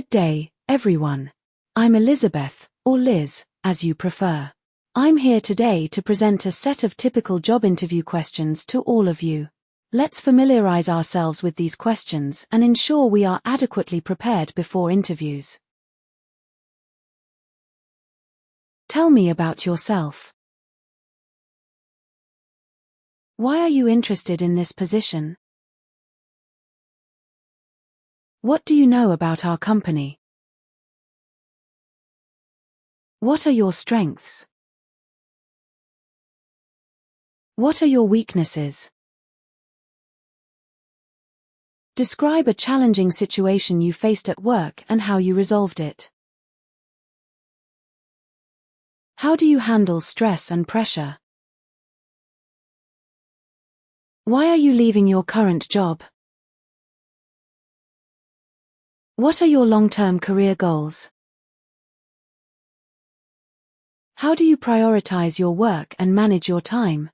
Good day, everyone. I'm Elizabeth, or Liz, as you prefer. I'm here today to present a set of typical job interview questions to all of you. Let's familiarize ourselves with these questions and ensure we are adequately prepared before interviews. Tell me about yourself. Why are you interested in this position? What do you know about our company? What are your strengths? What are your weaknesses? Describe a challenging situation you faced at work and how you resolved it. How do you handle stress and pressure? Why are you leaving your current job? What are your long-term career goals? How do you prioritize your work and manage your time?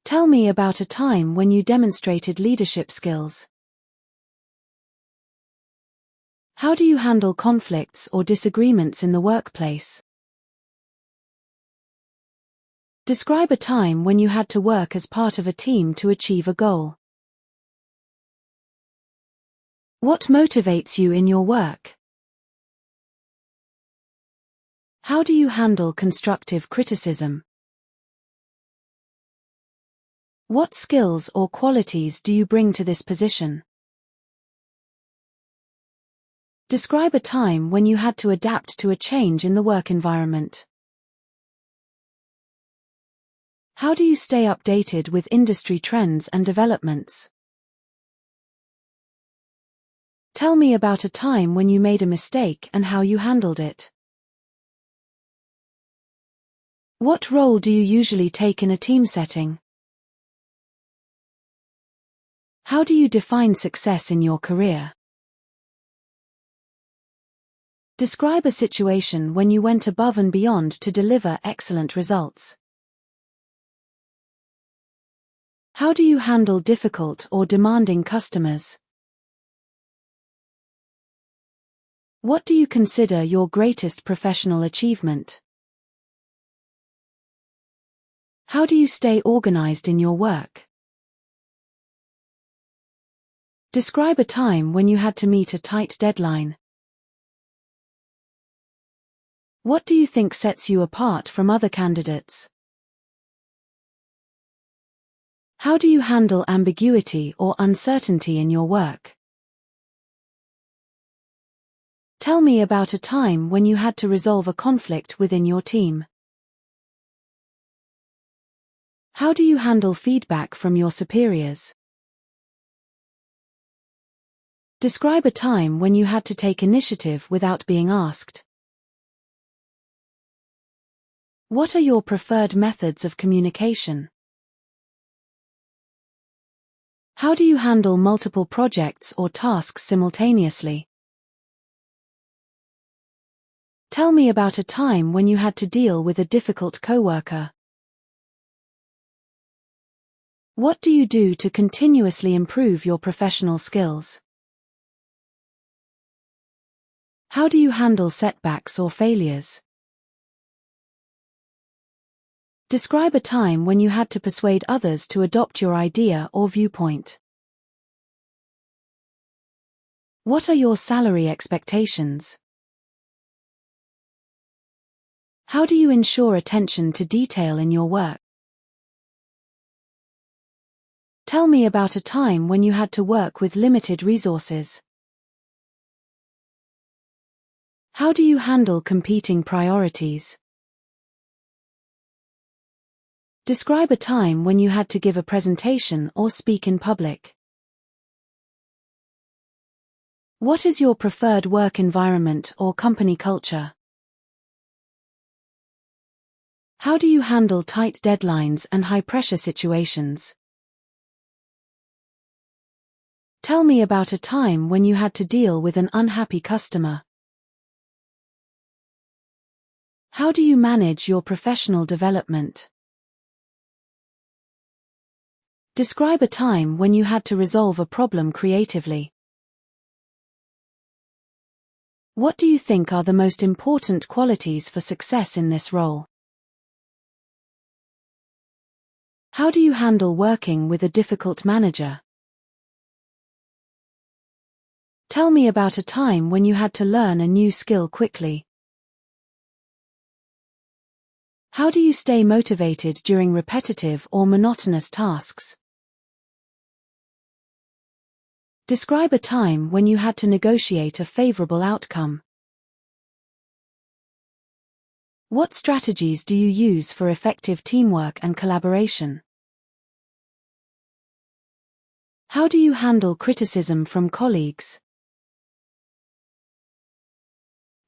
Tell me about a time when you demonstrated leadership skills. How do you handle conflicts or disagreements in the workplace? Describe a time when you had to work as part of a team to achieve a goal. What motivates you in your work? How do you handle constructive criticism? What skills or qualities do you bring to this position? Describe a time when you had to adapt to a change in the work environment. How do you stay updated with industry trends and developments? Tell me about a time when you made a mistake and how you handled it. What role do you usually take in a team setting? How do you define success in your career? Describe a situation when you went above and beyond to deliver excellent results. How do you handle difficult or demanding customers? What do you consider your greatest professional achievement? How do you stay organized in your work? Describe a time when you had to meet a tight deadline. What do you think sets you apart from other candidates? How do you handle ambiguity or uncertainty in your work? Tell me about a time when you had to resolve a conflict within your team. How do you handle feedback from your superiors? Describe a time when you had to take initiative without being asked. What are your preferred methods of communication? How do you handle multiple projects or tasks simultaneously? Tell me about a time when you had to deal with a difficult coworker. What do you do to continuously improve your professional skills? How do you handle setbacks or failures? Describe a time when you had to persuade others to adopt your idea or viewpoint. What are your salary expectations? How do you ensure attention to detail in your work? Tell me about a time when you had to work with limited resources. How do you handle competing priorities? Describe a time when you had to give a presentation or speak in public. What is your preferred work environment or company culture? How do you handle tight deadlines and high-pressure situations? Tell me about a time when you had to deal with an unhappy customer. How do you manage your professional development? Describe a time when you had to resolve a problem creatively. What do you think are the most important qualities for success in this role? How do you handle working with a difficult manager? Tell me about a time when you had to learn a new skill quickly. How do you stay motivated during repetitive or monotonous tasks? Describe a time when you had to negotiate a favorable outcome. What strategies do you use for effective teamwork and collaboration? How do you handle criticism from colleagues?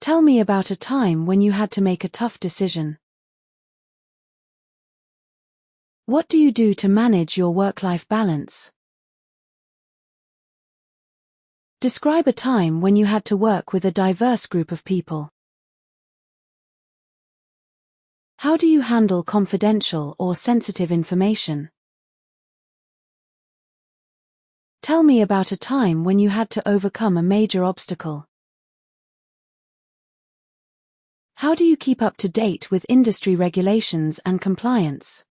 Tell me about a time when you had to make a tough decision. What do you do to manage your work-life balance? Describe a time when you had to work with a diverse group of people. How do you handle confidential or sensitive information? Tell me about a time when you had to overcome a major obstacle. How do you keep up to date with industry regulations and compliance?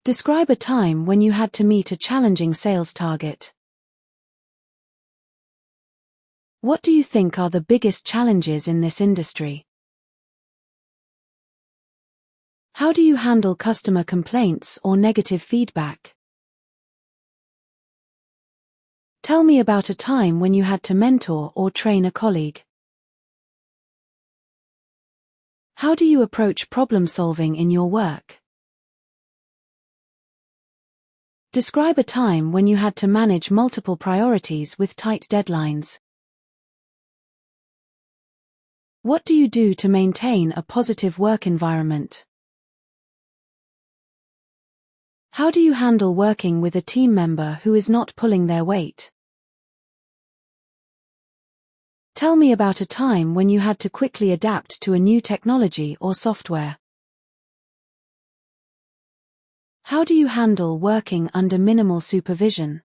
Describe a time when you had to meet a challenging sales target. What do you think are the biggest challenges in this industry? How do you handle customer complaints or negative feedback? Tell me about a time when you had to mentor or train a colleague. How do you approach problem solving in your work? Describe a time when you had to manage multiple priorities with tight deadlines. What do you do to maintain a positive work environment? How do you handle working with a team member who is not pulling their weight? Tell me about a time when you had to quickly adapt to a new technology or software. How do you handle working under minimal supervision?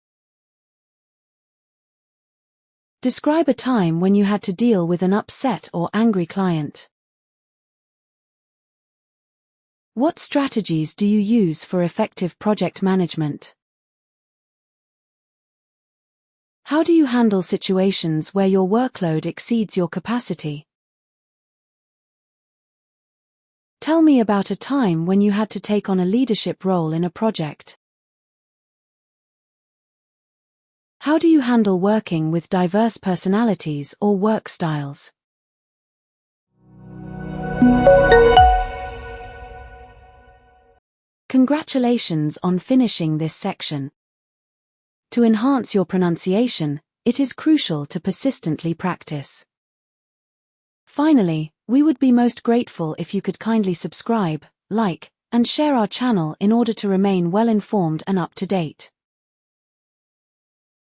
Describe a time when you had to deal with an upset or angry client. What strategies do you use for effective project management? How do you handle situations where your workload exceeds your capacity? Tell me about a time when you had to take on a leadership role in a project. How do you handle working with diverse personalities or work styles? Congratulations on finishing this section. To enhance your pronunciation, it is crucial to persistently practice. Finally, we would be most grateful if you could kindly subscribe, like, and share our channel in order to remain well informed and up to date.